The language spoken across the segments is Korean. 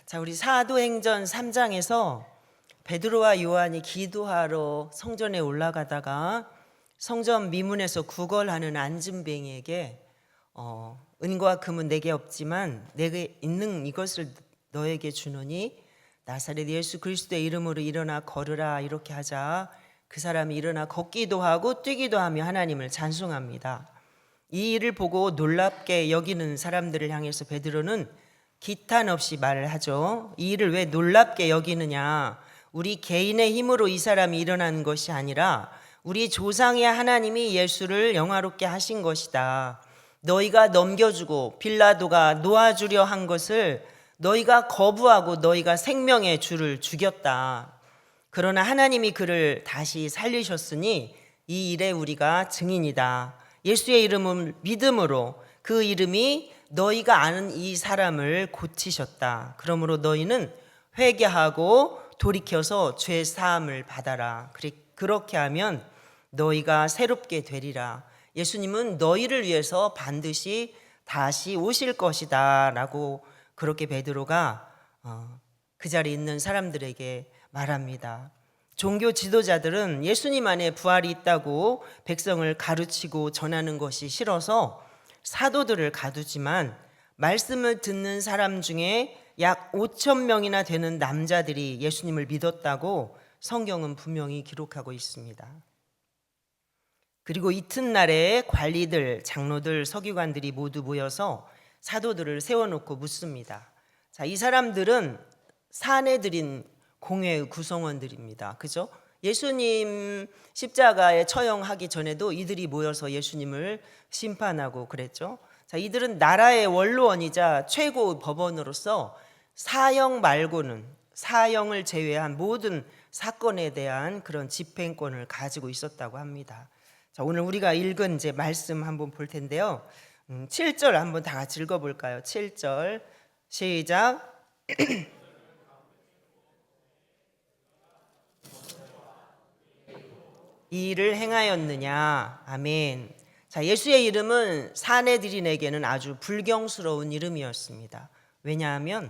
자, 우리 사도행전 3장에서 베드로와 요한이 기도하러 성전에 올라가다가 성전 미문에서 구걸하는 안진뱅이에게 은과 금은 내게 없지만 내게 있는 이것을 너에게 주노니 나사렛 예수 그리스도의 이름으로 일어나 걸으라, 이렇게 하자 그 사람이 일어나 걷기도 하고 뛰기도 하며 하나님을 찬송합니다. 이 일을 보고 놀랍게 여기는 사람들을 향해서 베드로는 기탄 없이 말을 하죠. 이 일을 왜 놀랍게 여기느냐? 우리 개인의 힘으로 이 사람이 일어난 것이 아니라 우리 조상의 하나님이 예수를 영화롭게 하신 것이다. 너희가 넘겨주고 빌라도가 놓아주려 한 것을 너희가 거부하고 너희가 생명의 주를 죽였다. 그러나 하나님이 그를 다시 살리셨으니 이 일에 우리가 증인이다. 예수의 이름은 믿음으로 그 이름이 너희가 아는 이 사람을 고치셨다. 그러므로 너희는 회개하고 돌이켜서 죄 사함을 받아라. 그렇게 하면 너희가 새롭게 되리라. 예수님은 너희를 위해서 반드시 다시 오실 것이다 라고 그렇게 베드로가 그 자리에 있는 사람들에게 말합니다. 종교 지도자들은 예수님 안에 부활이 있다고 백성을 가르치고 전하는 것이 싫어서 사도들을 가두지만 말씀을 듣는 사람 중에 약 5천 명이나 되는 남자들이 예수님을 믿었다고 성경은 분명히 기록하고 있습니다. 그리고 이튿날에 관리들, 장로들, 서기관들이 모두 모여서 사도들을 세워놓고 묻습니다. 자, 이 사람들은 사내들인 공회의 구성원들입니다. 그죠? 예수님 십자가에 처형하기 전에도 이들이 모여서 예수님을 심판하고 그랬죠. 자, 이들은 나라의 원로원이자 최고 법원으로서 사형 말고는 사형을 제외한 모든 사건에 대한 그런 집행권을 가지고 있었다고 합니다. 자, 오늘 우리가 읽은 이제 말씀 한번 볼 텐데요. 7절 한번 다 같이 읽어볼까요? 7절 시작. 이 일을 행하였느냐. 아멘. 자, 예수의 이름은 사내들인에게는 아주 불경스러운 이름이었습니다. 왜냐하면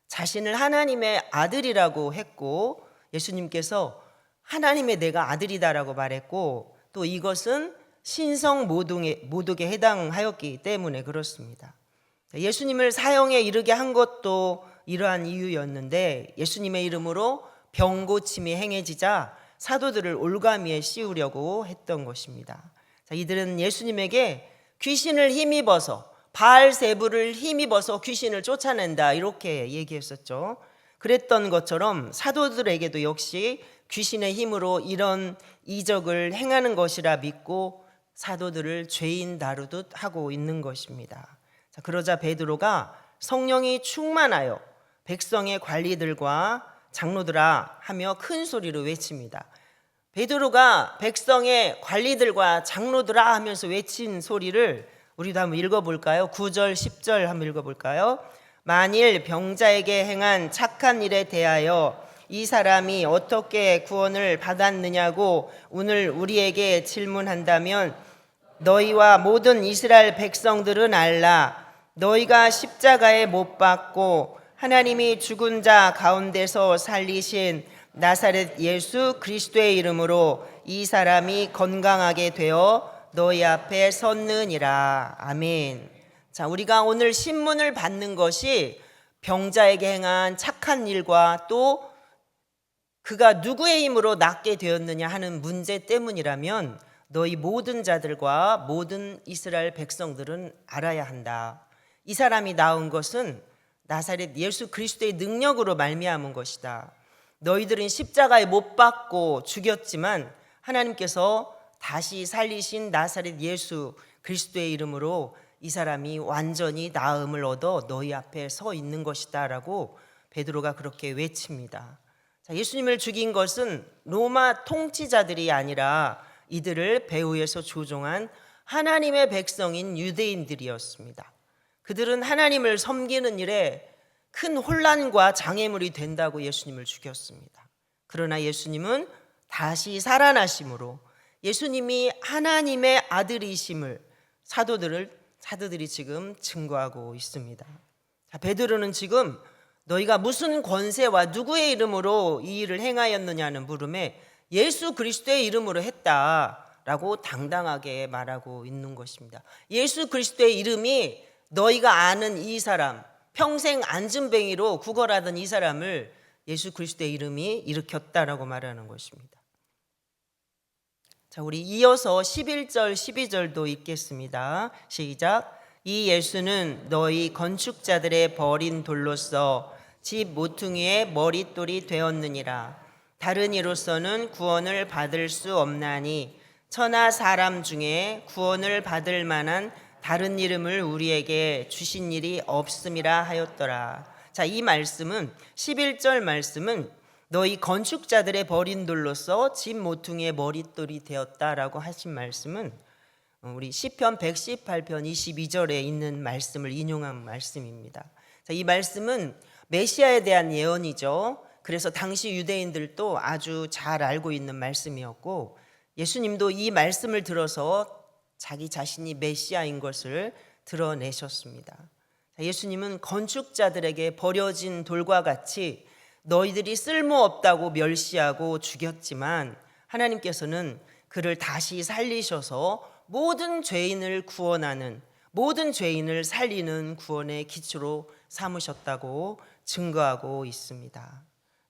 자신을 하나님의 아들이라고 했고 예수님께서 하나님의 내가 아들이다라고 말했고 또 이것은 신성 모독에 해당하였기 때문에 그렇습니다. 예수님을 사형에 이르게 한 것도 이러한 이유였는데 예수님의 이름으로 병 고침이 행해지자 사도들을 올가미에 씌우려고 했던 것입니다. 자, 이들은 예수님에게 귀신을 힘입어서 바알세불을 힘입어서 귀신을 쫓아낸다 이렇게 얘기했었죠. 그랬던 것처럼 사도들에게도 역시 귀신의 힘으로 이런 이적을 행하는 것이라 믿고 사도들을 죄인 다루듯 하고 있는 것입니다. 자, 그러자 베드로가 성령이 충만하여 백성의 관리들과 장로들아 하며 큰 소리로 외칩니다. 베드로가 백성의 관리들과 장로들아 하면서 외친 소리를 우리도 한번 읽어볼까요? 9절 10절 한번 읽어볼까요? 만일 병자에게 행한 착한 일에 대하여 이 사람이 어떻게 구원을 받았느냐고 오늘 우리에게 질문한다면 너희와 모든 이스라엘 백성들은 알라. 너희가 십자가에 못 박고 하나님이 죽은 자 가운데서 살리신 나사렛 예수 그리스도의 이름으로 이 사람이 건강하게 되어 너희 앞에 섰느니라. 아멘. 자, 우리가 오늘 신문을 받는 것이 병자에게 행한 착한 일과 또 그가 누구의 힘으로 낫게 되었느냐 하는 문제 때문이라면 너희 모든 자들과 모든 이스라엘 백성들은 알아야 한다. 이 사람이 나온 것은 나사렛 예수 그리스도의 능력으로 말미암은 것이다. 너희들은 십자가에 못 박고 죽였지만 하나님께서 다시 살리신 나사렛 예수 그리스도의 이름으로 이 사람이 완전히 나음을 얻어 너희 앞에 서 있는 것이다 라고 베드로가 그렇게 외칩니다. 자, 예수님을 죽인 것은 로마 통치자들이 아니라 이들을 배후에서 조종한 하나님의 백성인 유대인들이었습니다. 그들은 하나님을 섬기는 일에 큰 혼란과 장애물이 된다고 예수님을 죽였습니다. 그러나 예수님은 다시 살아나심으로 예수님이 하나님의 아들이심을 사도들이 지금 증거하고 있습니다. 자, 베드로는 지금 너희가 무슨 권세와 누구의 이름으로 이 일을 행하였느냐는 물음에 예수 그리스도의 이름으로 했다라고 당당하게 말하고 있는 것입니다. 예수 그리스도의 이름이 너희가 아는 이 사람, 평생 안진뱅이로 구걸하던 이 사람을 예수 그리스도의 이름이 일으켰다라고 말하는 것입니다. 자, 우리 이어서 11절, 12절도 읽겠습니다. 시작. 이 예수는 너희 건축자들의 버린 돌로서 집 모퉁이의 머릿돌이 되었느니라. 다른 이로서는 구원을 받을 수 없나니 천하 사람 중에 구원을 받을 만한 다른 이름을 우리에게 주신 일이 없음이라 하였더라. 자, 이 말씀은 11절 말씀은 너희 건축자들의 버린 돌로서 집 모퉁이의 머릿돌이 되었다라고 하신 말씀은 우리 시편 118편 22절에 있는 말씀을 인용한 말씀입니다. 자, 이 말씀은 메시아에 대한 예언이죠. 그래서 당시 유대인들도 아주 잘 알고 있는 말씀이었고 예수님도 이 말씀을 들어서 자기 자신이 메시아인 것을 드러내셨습니다. 자, 예수님은 건축자들에게 버려진 돌과 같이 너희들이 쓸모없다고 멸시하고 죽였지만 하나님께서는 그를 다시 살리셔서 모든 죄인을 구원하는, 모든 죄인을 살리는 구원의 기초로 삼으셨다고 증거하고 있습니다.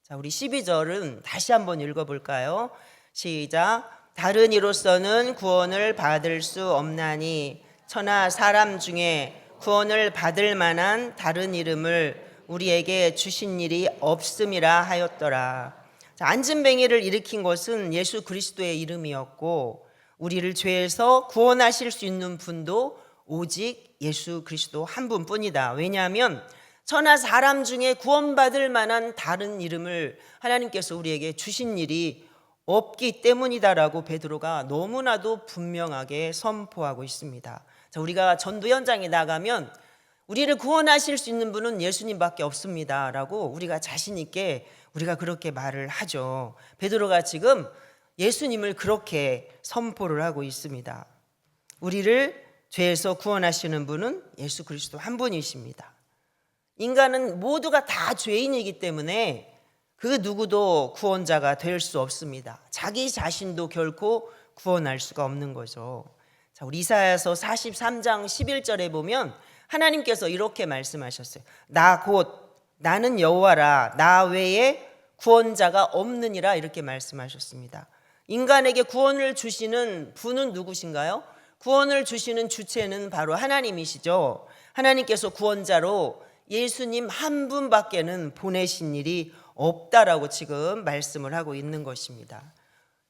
자, 우리 12절은 다시 한번 읽어볼까요? 시작. 다른 이로서는 구원을 받을 수 없나니 천하 사람 중에 구원을 받을 만한 다른 이름을 우리에게 주신 일이 없음이라 하였더라. 자, 안진뱅이를 일으킨 것은 예수 그리스도의 이름이었고 우리를 죄에서 구원하실 수 있는 분도 오직 예수 그리스도 한 분뿐이다. 왜냐하면 천하 사람 중에 구원받을 만한 다른 이름을 하나님께서 우리에게 주신 일이 없기 때문이다라고 베드로가 너무나도 분명하게 선포하고 있습니다. 자, 우리가 전도 현장에 나가면 우리를 구원하실 수 있는 분은 예수님밖에 없습니다라고 우리가 자신 있게 우리가 그렇게 말을 하죠. 베드로가 지금 예수님을 그렇게 선포를 하고 있습니다. 우리를 죄에서 구원하시는 분은 예수 그리스도 한 분이십니다. 인간은 모두가 다 죄인이기 때문에 그 누구도 구원자가 될 수 없습니다. 자기 자신도 결코 구원할 수가 없는 거죠. 자, 우리 이사야서 43장 11절에 보면 하나님께서 이렇게 말씀하셨어요. 나 곧 나는 여호와라, 나 외에 구원자가 없느니라, 이렇게 말씀하셨습니다. 인간에게 구원을 주시는 분은 누구신가요? 구원을 주시는 주체는 바로 하나님이시죠. 하나님께서 구원자로 예수님 한 분밖에는 보내신 일이 없다라고 지금 말씀을 하고 있는 것입니다.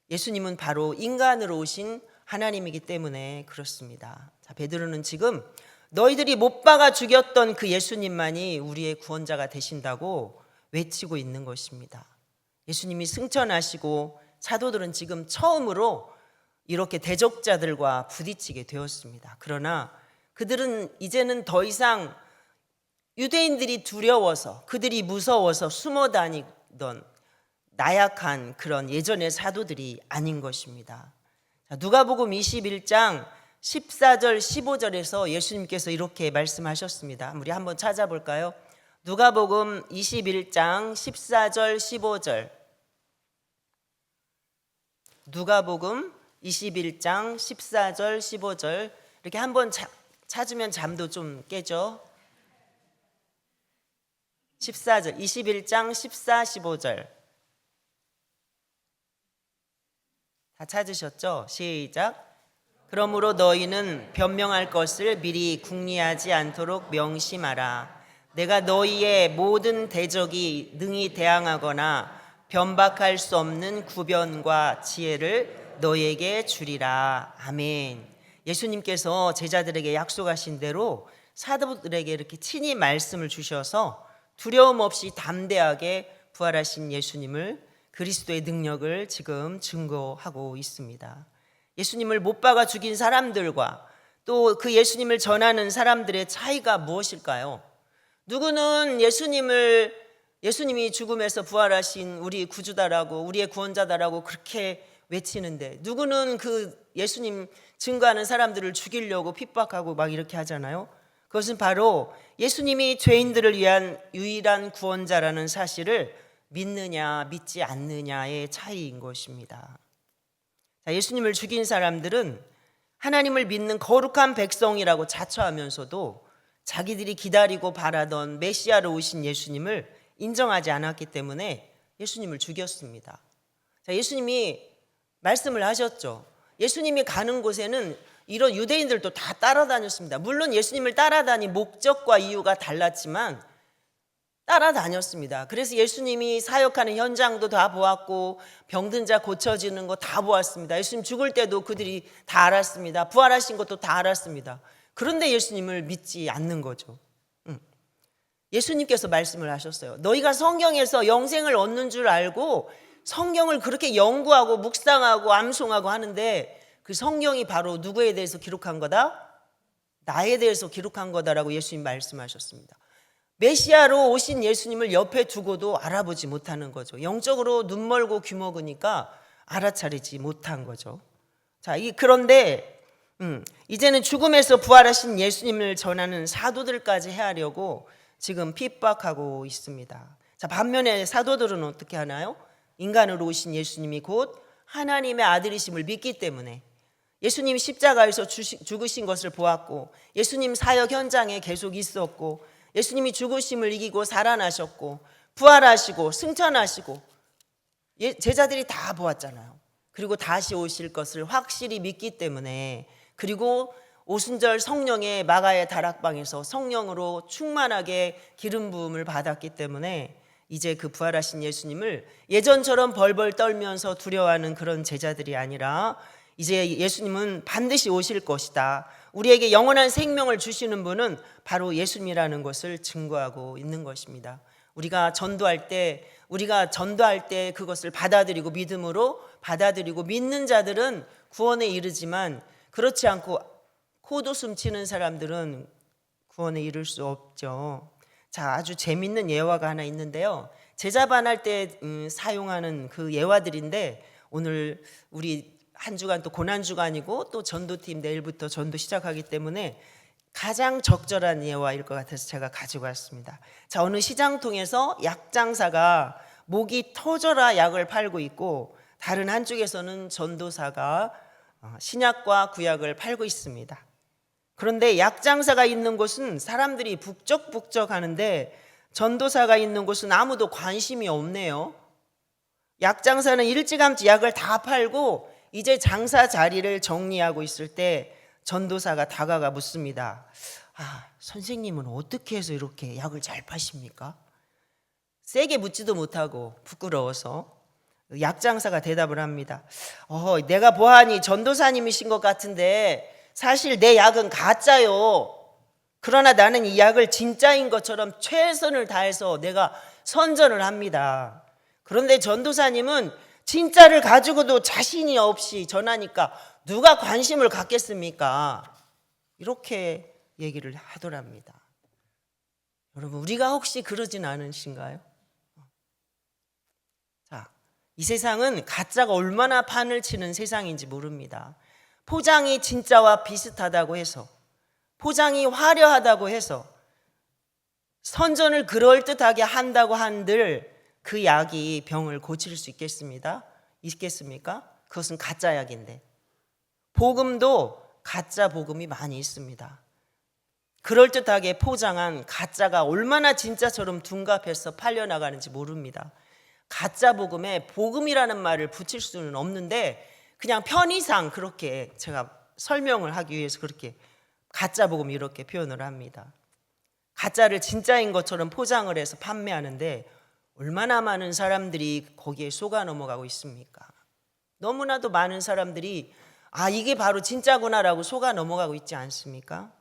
예수님은 바로 인간으로 오신 하나님이기 때문에 그렇습니다. 자, 베드로는 지금 너희들이 못 박아 죽였던 그 예수님만이 우리의 구원자가 되신다고 외치고 있는 것입니다. 예수님이 승천하시고 사도들은 지금 처음으로 이렇게 대적자들과 부딪히게 되었습니다. 그러나 그들은 이제는 더 이상 유대인들이 두려워서, 그들이 무서워서 숨어 다니던 나약한 그런 예전의 사도들이 아닌 것입니다. 누가복음 21장 14절 15절에서 예수님께서 이렇게 말씀하셨습니다. 우리 한번 찾아볼까요? 누가복음 21장 14절 15절. 누가복음 21장 14절 15절. 이렇게 한번 찾으면 잠도 좀 깨죠. 14절, 21장 14, 15절. 다 찾으셨죠? 시작. 그러므로 너희는 변명할 것을 미리 궁리하지 않도록 명심하라. 내가 너희의 모든 대적이 능히 대항하거나 변박할 수 없는 구변과 지혜를 너희에게 주리라. 아멘. 예수님께서 제자들에게 약속하신 대로 사도들에게 이렇게 친히 말씀을 주셔서 두려움 없이 담대하게 부활하신 예수님을, 그리스도의 능력을 지금 증거하고 있습니다. 예수님을 못 박아 죽인 사람들과 또 그 예수님을 전하는 사람들의 차이가 무엇일까요? 누구는 예수님이 죽음에서 부활하신 우리 구주다라고, 우리의 구원자다라고 그렇게 외치는데, 누구는 그 예수님 증거하는 사람들을 죽이려고 핍박하고 막 이렇게 하잖아요. 그것은 바로 예수님이 죄인들을 위한 유일한 구원자라는 사실을 믿느냐 믿지 않느냐의 차이인 것입니다. 자, 예수님을 죽인 사람들은 하나님을 믿는 거룩한 백성이라고 자처하면서도 자기들이 기다리고 바라던 메시아로 오신 예수님을 인정하지 않았기 때문에 예수님을 죽였습니다. 자, 예수님이 말씀을 하셨죠. 예수님이 가는 곳에는 이런 유대인들도 다 따라다녔습니다. 물론 예수님을 따라다닌 목적과 이유가 달랐지만 따라다녔습니다. 그래서 예수님이 사역하는 현장도 다 보았고 병든 자 고쳐지는 거 다 보았습니다. 예수님 죽을 때도 그들이 다 알았습니다. 부활하신 것도 다 알았습니다. 그런데 예수님을 믿지 않는 거죠. 예수님께서 말씀을 하셨어요. 너희가 성경에서 영생을 얻는 줄 알고 성경을 그렇게 연구하고 묵상하고 암송하고 하는데 그 성경이 바로 누구에 대해서 기록한 거다? 나에 대해서 기록한 거다라고 예수님 말씀하셨습니다. 메시아로 오신 예수님을 옆에 두고도 알아보지 못하는 거죠. 영적으로 눈 멀고 귀 먹으니까 알아차리지 못한 거죠. 자, 그런데 이제는 죽음에서 부활하신 예수님을 전하는 사도들까지 헤아려고 지금 핍박하고 있습니다. 자, 반면에 사도들은 어떻게 하나요? 인간으로 오신 예수님이 곧 하나님의 아들이심을 믿기 때문에 예수님이 십자가에서 죽으신 것을 보았고 예수님 사역 현장에 계속 있었고 예수님이 죽으심을 이기고 살아나셨고 부활하시고 승천하시고 제자들이 다 보았잖아요. 그리고 다시 오실 것을 확실히 믿기 때문에 그리고 오순절 성령의 마가의 다락방에서 성령으로 충만하게 기름 부음을 받았기 때문에 이제 그 부활하신 예수님을 예전처럼 벌벌 떨면서 두려워하는 그런 제자들이 아니라 이제 예수님은 반드시 오실 것이다. 우리에게 영원한 생명을 주시는 분은 바로 예수님이라는 것을 증거하고 있는 것입니다. 우리가 전도할 때 그것을 받아들이고 믿음으로 받아들이고 믿는 자들은 구원에 이르지만 그렇지 않고 코웃음 치는 사람들은 구원에 이를 수 없죠. 자, 아주 재밌는 예화가 하나 있는데요. 제자반할 때 사용하는 그 예화들인데 오늘 우리 한 주간 또 고난주간이고 또 전도팀 내일부터 전도 시작하기 때문에 가장 적절한 예화일 것 같아서 제가 가지고 왔습니다. 자, 어느 시장통에서 약장사가 목이 터져라 약을 팔고 있고 다른 한쪽에서는 전도사가 신약과 구약을 팔고 있습니다. 그런데 약장사가 있는 곳은 사람들이 북적북적 하는데 전도사가 있는 곳은 아무도 관심이 없네요. 약장사는 일찌감치 약을 다 팔고 이제 장사 자리를 정리하고 있을 때 전도사가 다가가 묻습니다. 선생님은 어떻게 해서 이렇게 약을 잘 파십니까? 세게 묻지도 못하고 부끄러워서 약장사가 대답을 합니다. 내가 보아하니 전도사님이신 것 같은데 사실 내 약은 가짜요. 그러나 나는 이 약을 진짜인 것처럼 최선을 다해서 내가 선전을 합니다. 그런데 전도사님은 진짜를 가지고도 자신이 없이 전하니까 누가 관심을 갖겠습니까? 이렇게 얘기를 하더랍니다. 여러분, 우리가 혹시 그러진 않으신가요? 자, 이 세상은 가짜가 얼마나 판을 치는 세상인지 모릅니다. 포장이 진짜와 비슷하다고 해서, 포장이 화려하다고 해서 선전을 그럴듯하게 한다고 한들 그 약이 병을 고칠 수 있겠습니까? 그것은 가짜 약인데. 복음도 가짜 복음이 많이 있습니다. 그럴듯하게 포장한 가짜가 얼마나 진짜처럼 둔갑해서 팔려나가는지 모릅니다. 가짜 복음에 복음이라는 말을 붙일 수는 없는데 그냥 편의상 그렇게 제가 설명을 하기 위해서 그렇게 가짜 복음 이렇게 표현을 합니다. 가짜를 진짜인 것처럼 포장을 해서 판매하는데 얼마나 많은 사람들이 거기에 속아 넘어가고 있습니까? 너무나도 많은 사람들이 이게 바로 진짜구나라고 속아 넘어가고 있지 않습니까?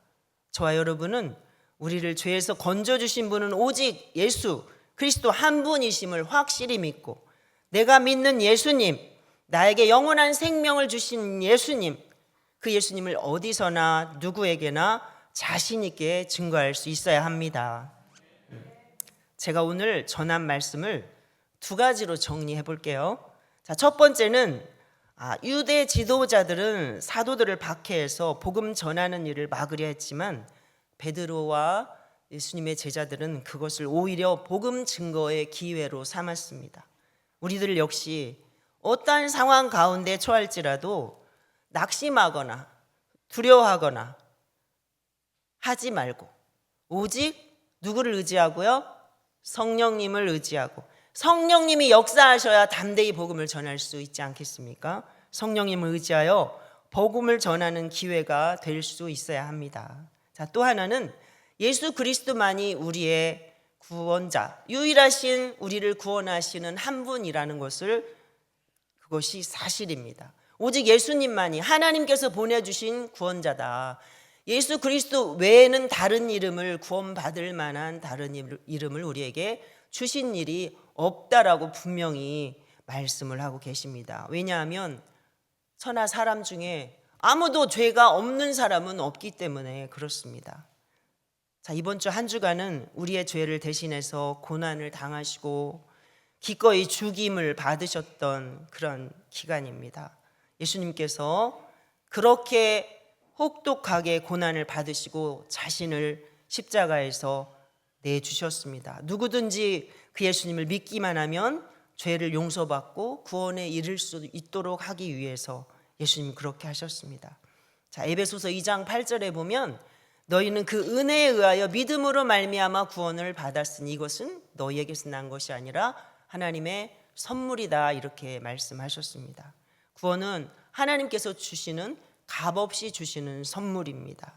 저와 여러분은 우리를 죄에서 건져주신 분은 오직 예수 그리스도 한 분이심을 확실히 믿고 내가 믿는 예수님, 나에게 영원한 생명을 주신 예수님, 그 예수님을 어디서나 누구에게나 자신 있게 증거할 수 있어야 합니다. 제가 오늘 전한 말씀을 두 가지로 정리해 볼게요. 자, 첫 번째는 유대 지도자들은 사도들을 박해해서 복음 전하는 일을 막으려 했지만 베드로와 예수님의 제자들은 그것을 오히려 복음 증거의 기회로 삼았습니다. 우리들 역시 어떠한 상황 가운데 처할지라도 낙심하거나 두려워하거나 하지 말고 오직 누구를 의지하고요? 성령님을 의지하고, 성령님이 역사하셔야 담대히 복음을 전할 수 있지 않겠습니까? 성령님을 의지하여 복음을 전하는 기회가 될 수 있어야 합니다. 자, 또 하나는 예수 그리스도만이 우리의 구원자, 유일하신 우리를 구원하시는 한 분이라는 것을, 그것이 사실입니다. 오직 예수님만이 하나님께서 보내주신 구원자다. 예수 그리스도 외에는 다른 이름을, 구원받을 만한 다른 이름을 우리에게 주신 일이 없다라고 분명히 말씀을 하고 계십니다. 왜냐하면 천하 사람 중에 아무도 죄가 없는 사람은 없기 때문에 그렇습니다. 자, 이번 주 한 주간은 우리의 죄를 대신해서 고난을 당하시고 기꺼이 죽임을 받으셨던 그런 기간입니다. 예수님께서 그렇게 혹독하게 고난을 받으시고 자신을 십자가에서 내주셨습니다. 누구든지 그 예수님을 믿기만 하면 죄를 용서받고 구원에 이를 수 있도록 하기 위해서 예수님 그렇게 하셨습니다. 자, 에베소서 2장 8절에 보면 너희는 그 은혜에 의하여 믿음으로 말미암아 구원을 받았으니 이것은 너희에게서 난 것이 아니라 하나님의 선물이다, 이렇게 말씀하셨습니다. 구원은 하나님께서 주시는, 값없이 주시는 선물입니다.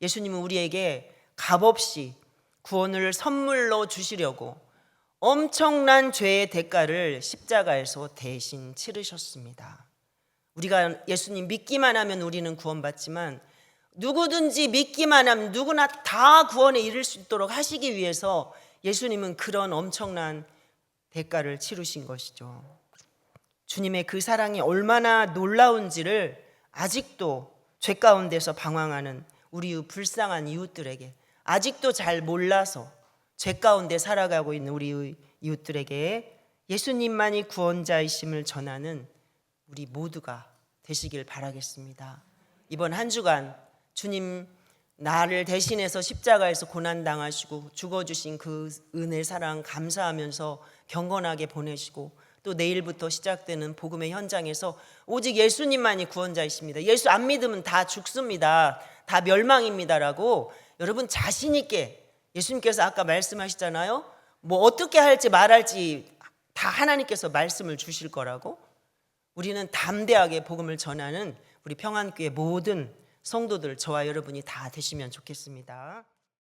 예수님은 우리에게 값없이 구원을 선물로 주시려고 엄청난 죄의 대가를 십자가에서 대신 치르셨습니다. 우리가 예수님 믿기만 하면 우리는 구원받지만 누구든지 믿기만 하면 누구나 다 구원에 이를 수 있도록 하시기 위해서 예수님은 그런 엄청난 대가를 치르신 것이죠. 주님의 그 사랑이 얼마나 놀라운지를 아직도 죄 가운데서 방황하는 우리 불쌍한 이웃들에게, 아직도 잘 몰라서 죄 가운데 살아가고 있는 우리 이웃들에게 예수님만이 구원자이심을 전하는 우리 모두가 되시길 바라겠습니다. 이번 한 주간 주님 나를 대신해서 십자가에서 고난당하시고 죽어주신 그 은혜 사랑 감사하면서 경건하게 보내시고, 또 내일부터 시작되는 복음의 현장에서 오직 예수님만이 구원자이십니다. 예수 안 믿으면 다 죽습니다. 다 멸망입니다라고 여러분 자신 있게, 예수님께서 아까 말씀하시잖아요. 뭐 어떻게 할지 말할지 다 하나님께서 말씀을 주실 거라고. 우리는 담대하게 복음을 전하는 우리 평안교회 모든 성도들, 저와 여러분이 다 되시면 좋겠습니다.